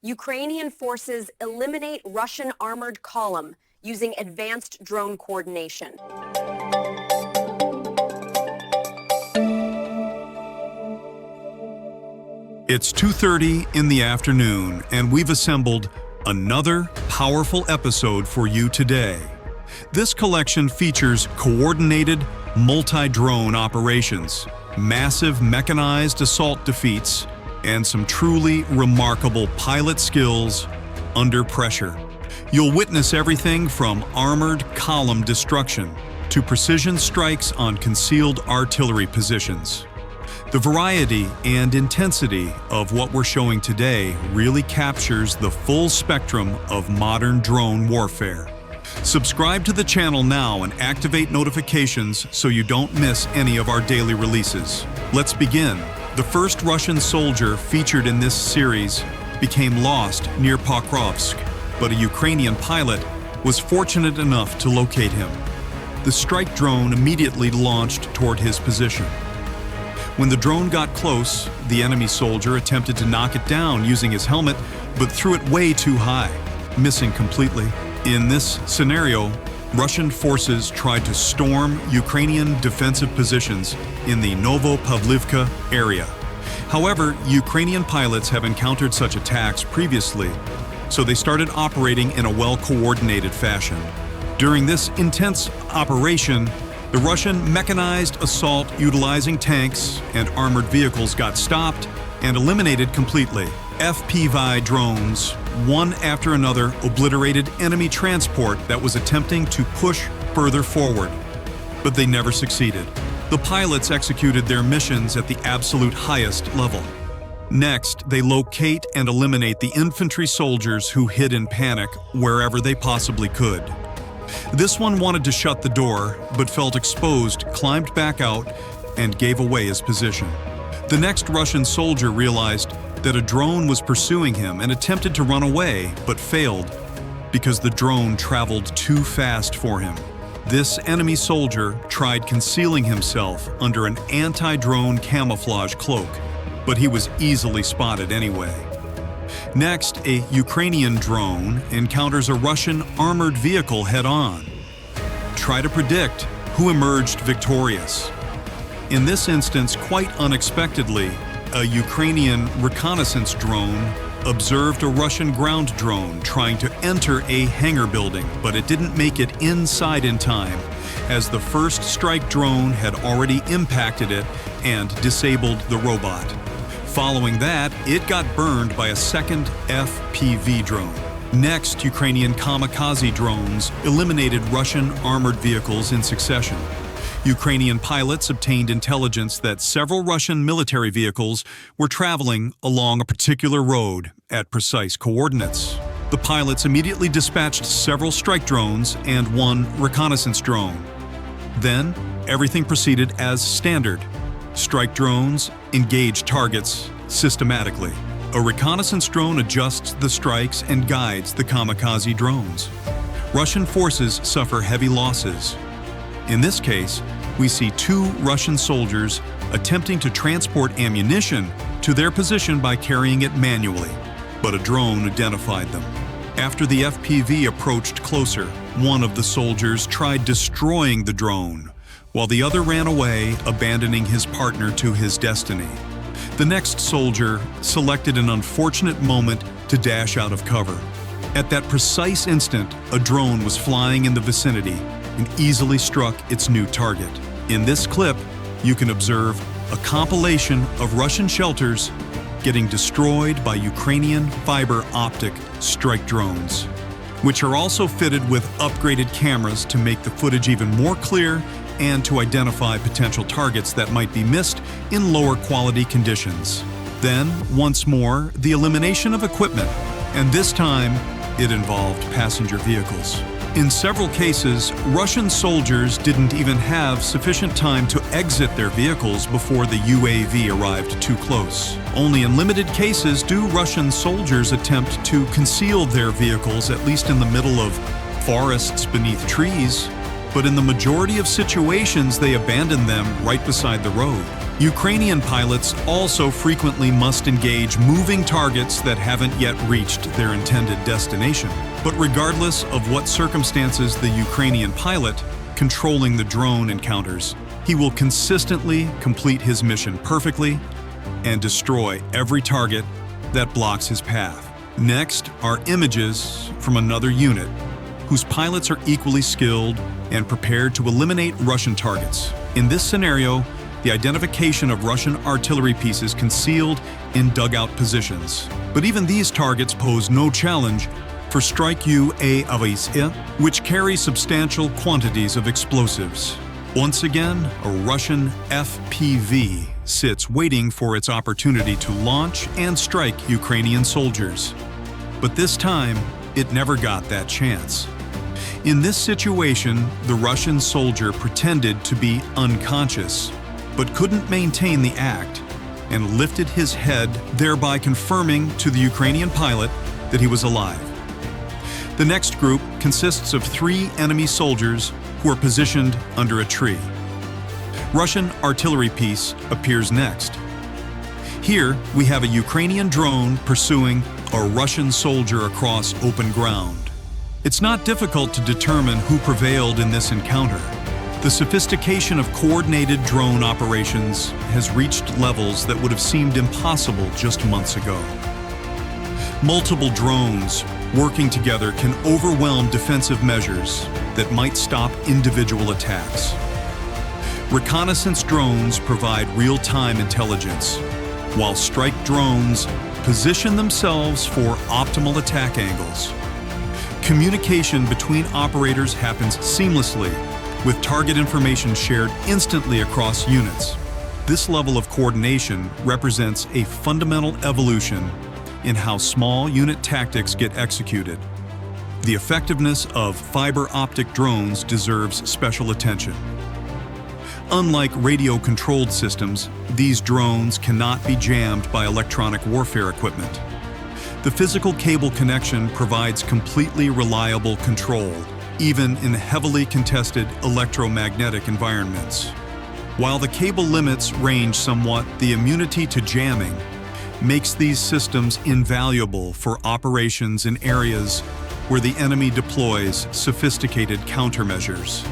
Ukrainian forces eliminate Russian armored column using advanced drone coordination. It's 2:30 in the afternoon, and we've assembled another powerful episode for you today. This collection features coordinated multi-drone operations, massive mechanized assault defeats, and some truly remarkable pilot skills under pressure. You'll witness everything from armored column destruction to precision strikes on concealed artillery positions. The variety and intensity of what we're showing today really captures the full spectrum of modern drone warfare. Subscribe to the channel now and activate notifications so you don't miss any of our daily releases. Let's begin. The first Russian soldier featured in this series became lost near Pokrovsk, but a Ukrainian pilot was fortunate enough to locate him. The strike drone immediately launched toward his position. When the drone got close, the enemy soldier attempted to knock it down using his helmet, but threw it way too high, missing completely. In this scenario, Russian forces tried to storm Ukrainian defensive positions in the Novopavlivka area. However, Ukrainian pilots have encountered such attacks previously, so they started operating in a well-coordinated fashion. During this intense operation, the Russian mechanized assault utilizing tanks and armored vehicles got stopped and eliminated completely. FPV drones, one after another, obliterated enemy transport that was attempting to push further forward, but they never succeeded. The pilots executed their missions at the absolute highest level. Next, they locate and eliminate the infantry soldiers who hid in panic wherever they possibly could. This one wanted to shut the door, but felt exposed, climbed back out, and gave away his position. The next Russian soldier realized that a drone was pursuing him and attempted to run away, but failed because the drone traveled too fast for him. This enemy soldier tried concealing himself under an anti-drone camouflage cloak, but he was easily spotted anyway. Next, a Ukrainian drone encounters a Russian armored vehicle head-on. Try to predict who emerged victorious. In this instance, quite unexpectedly, a Ukrainian reconnaissance drone observed a Russian ground drone trying to enter a hangar building, but it didn't make it inside in time, as the first strike drone had already impacted it and disabled the robot. Following that, it got burned by a second FPV drone. Next, Ukrainian Kamikaze drones eliminated Russian armored vehicles in succession. Ukrainian pilots obtained intelligence that several Russian military vehicles were traveling along a particular road at precise coordinates. The pilots immediately dispatched several strike drones and one reconnaissance drone. Then, everything proceeded as standard. Strike drones engage targets systematically. A reconnaissance drone adjusts the strikes and guides the kamikaze drones. Russian forces suffer heavy losses. In this case, we see two Russian soldiers attempting to transport ammunition to their position by carrying it manually, but a drone identified them. After the FPV approached closer, one of the soldiers tried destroying the drone, while the other ran away, abandoning his partner to his destiny. The next soldier selected an unfortunate moment to dash out of cover. At that precise instant, a drone was flying in the vicinity and easily struck its new target. In this clip, you can observe a compilation of Russian shelters getting destroyed by Ukrainian Fiber-Optic strike drones, which are also fitted with upgraded cameras to make the footage even more clear and to identify potential targets that might be missed in lower quality conditions. Then, once more, the elimination of equipment, and this time, it involved passenger vehicles. In several cases, Russian soldiers didn't even have sufficient time to exit their vehicles before the UAV arrived too close. Only in limited cases do Russian soldiers attempt to conceal their vehicles, at least in the middle of forests beneath trees, but in the majority of situations they abandon them right beside the road. Ukrainian pilots also frequently must engage moving targets that haven't yet reached their intended destination. But regardless of what circumstances the Ukrainian pilot controlling the drone encounters, he will consistently complete his mission perfectly and destroy every target that blocks his path. Next are images from another unit, whose pilots are equally skilled and prepared to eliminate Russian targets. In this scenario, the identification of Russian artillery pieces concealed in dugout positions. But even these targets pose no challenge for Strike UAVs, which carry substantial quantities of explosives. Once again, a Russian FPV sits waiting for its opportunity to launch and strike Ukrainian soldiers. But this time, it never got that chance. In this situation, the Russian soldier pretended to be unconscious, but couldn't maintain the act, and lifted his head, thereby confirming to the Ukrainian pilot that he was alive. The next group consists of 3 enemy soldiers who are positioned under a tree. Russian artillery piece appears next. Here, we have a Ukrainian drone pursuing a Russian soldier across open ground. It's not difficult to determine who prevailed in this encounter. The sophistication of coordinated drone operations has reached levels that would have seemed impossible just months ago. Multiple drones working together can overwhelm defensive measures that might stop individual attacks. Reconnaissance drones provide real-time intelligence, while strike drones position themselves for optimal attack angles. Communication between operators happens seamlessly, with target information shared instantly across units. This level of coordination represents a fundamental evolution in how small unit tactics get executed. The effectiveness of fiber-optic drones deserves special attention. Unlike radio-controlled systems, these drones cannot be jammed by electronic warfare equipment. The physical cable connection provides completely reliable control, even in heavily contested electromagnetic environments. While the cable limits range somewhat, the immunity to jamming makes these systems invaluable for operations in areas where the enemy deploys sophisticated countermeasures.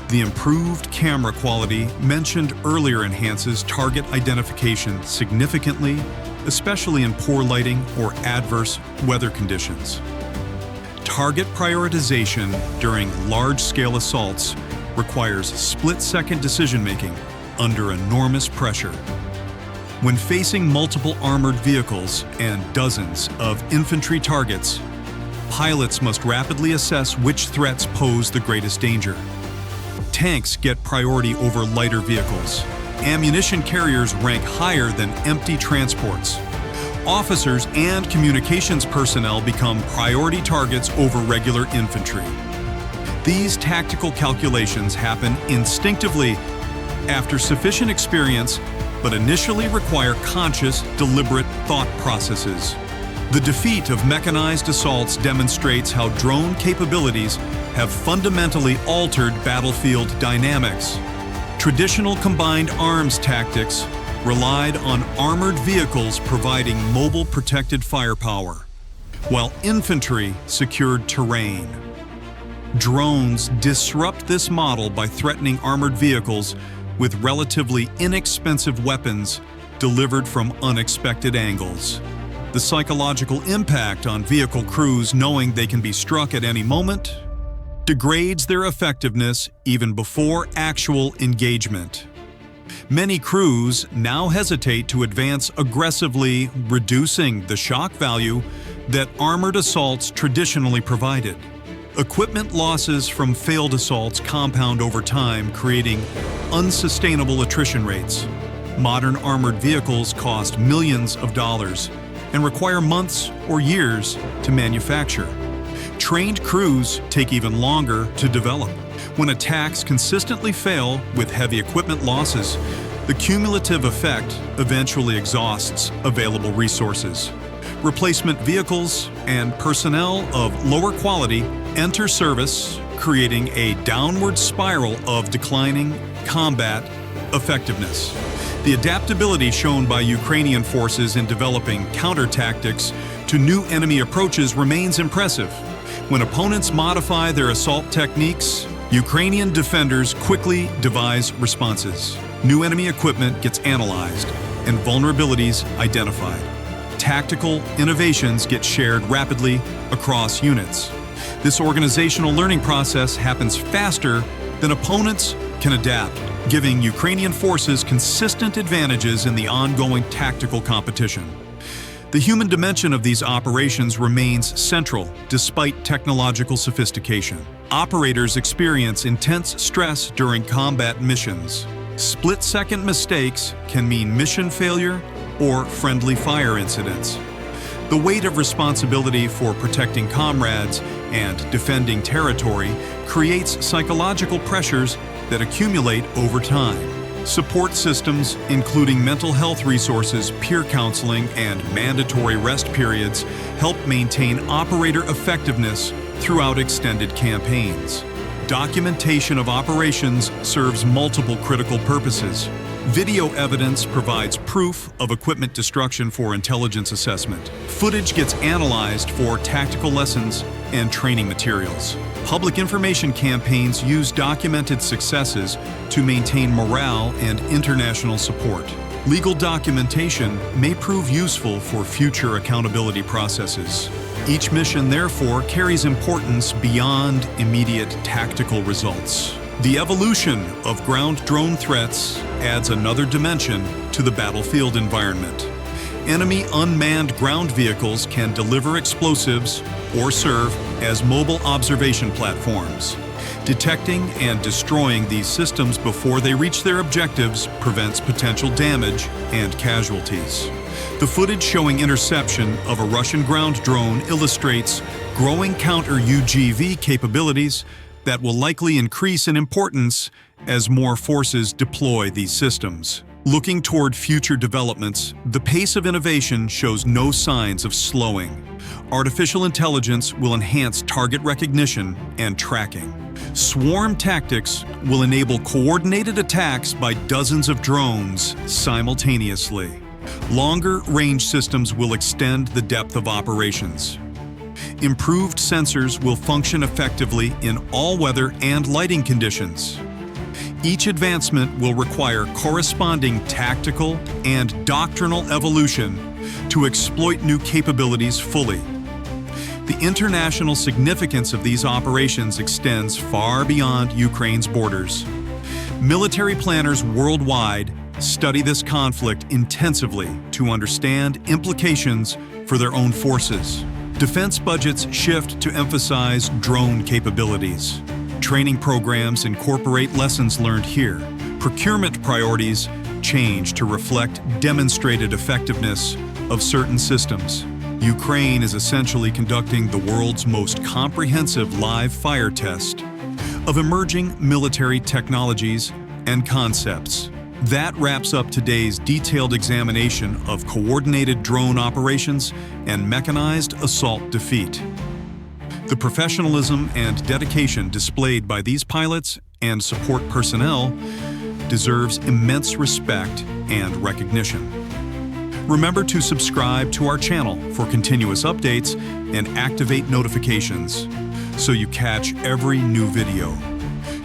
The improved camera quality mentioned earlier enhances target identification significantly, especially in poor lighting or adverse weather conditions. Target prioritization during large-scale assaults requires split-second decision-making under enormous pressure. When facing multiple armored vehicles and dozens of infantry targets, pilots must rapidly assess which threats pose the greatest danger. Tanks get priority over lighter vehicles. Ammunition carriers rank higher than empty transports. Officers and communications personnel become priority targets over regular infantry. These tactical calculations happen instinctively after sufficient experience, but initially require conscious, deliberate thought processes. The defeat of mechanized assaults demonstrates how drone capabilities have fundamentally altered battlefield dynamics. Traditional combined arms tactics relied on armored vehicles providing mobile protected firepower, while infantry secured terrain. Drones disrupt this model by threatening armored vehicles with relatively inexpensive weapons delivered from unexpected angles. The psychological impact on vehicle crews knowing they can be struck at any moment degrades their effectiveness even before actual engagement. Many crews now hesitate to advance aggressively, reducing the shock value that armored assaults traditionally provided. Equipment losses from failed assaults compound over time, creating unsustainable attrition rates. Modern armored vehicles cost millions of dollars and require months or years to manufacture. Trained crews take even longer to develop. When attacks consistently fail with heavy equipment losses, the cumulative effect eventually exhausts available resources. Replacement vehicles and personnel of lower quality enter service, creating a downward spiral of declining combat effectiveness. The adaptability shown by Ukrainian forces in developing counter-tactics to new enemy approaches remains impressive. When opponents modify their assault techniques, Ukrainian defenders quickly devise responses. New enemy equipment gets analyzed and vulnerabilities identified. Tactical innovations get shared rapidly across units. This organizational learning process happens faster than opponents can adapt, giving Ukrainian forces consistent advantages in the ongoing tactical competition. The human dimension of these operations remains central despite technological sophistication. Operators experience intense stress during combat missions. Split-second mistakes can mean mission failure or friendly fire incidents. The weight of responsibility for protecting comrades and defending territory creates psychological pressures that accumulate over time. Support systems, including mental health resources, peer counseling, and mandatory rest periods, help maintain operator effectiveness throughout extended campaigns. Documentation of operations serves multiple critical purposes. Video evidence provides proof of equipment destruction for intelligence assessment. Footage gets analyzed for tactical lessons and training materials. Public information campaigns use documented successes to maintain morale and international support. Legal documentation may prove useful for future accountability processes. Each mission, therefore, carries importance beyond immediate tactical results. The evolution of ground drone threats adds another dimension to the battlefield environment. Enemy unmanned ground vehicles can deliver explosives or serve as mobile observation platforms. Detecting and destroying these systems before they reach their objectives prevents potential damage and casualties. The footage showing interception of a Russian ground drone illustrates growing counter-UGV capabilities that will likely increase in importance as more forces deploy these systems. Looking toward future developments, the pace of innovation shows no signs of slowing. Artificial intelligence will enhance target recognition and tracking. Swarm tactics will enable coordinated attacks by dozens of drones simultaneously. Longer-range systems will extend the depth of operations. Improved sensors will function effectively in all weather and lighting conditions. Each advancement will require corresponding tactical and doctrinal evolution to exploit new capabilities fully. The international significance of these operations extends far beyond Ukraine's borders. Military planners worldwide study this conflict intensively to understand implications for their own forces. Defense budgets shift to emphasize drone capabilities. Training programs incorporate lessons learned here. Procurement priorities change to reflect demonstrated effectiveness of certain systems. Ukraine is essentially conducting the world's most comprehensive live fire test of emerging military technologies and concepts. That wraps up today's detailed examination of coordinated drone operations and mechanized assault defeat. The professionalism and dedication displayed by these pilots and support personnel deserves immense respect and recognition. Remember to subscribe to our channel for continuous updates and activate notifications so you catch every new video.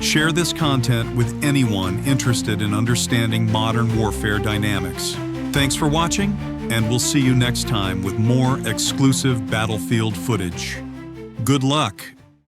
Share this content with anyone interested in understanding modern warfare dynamics. Thanks for watching, and we'll see you next time with more exclusive battlefield footage. Good luck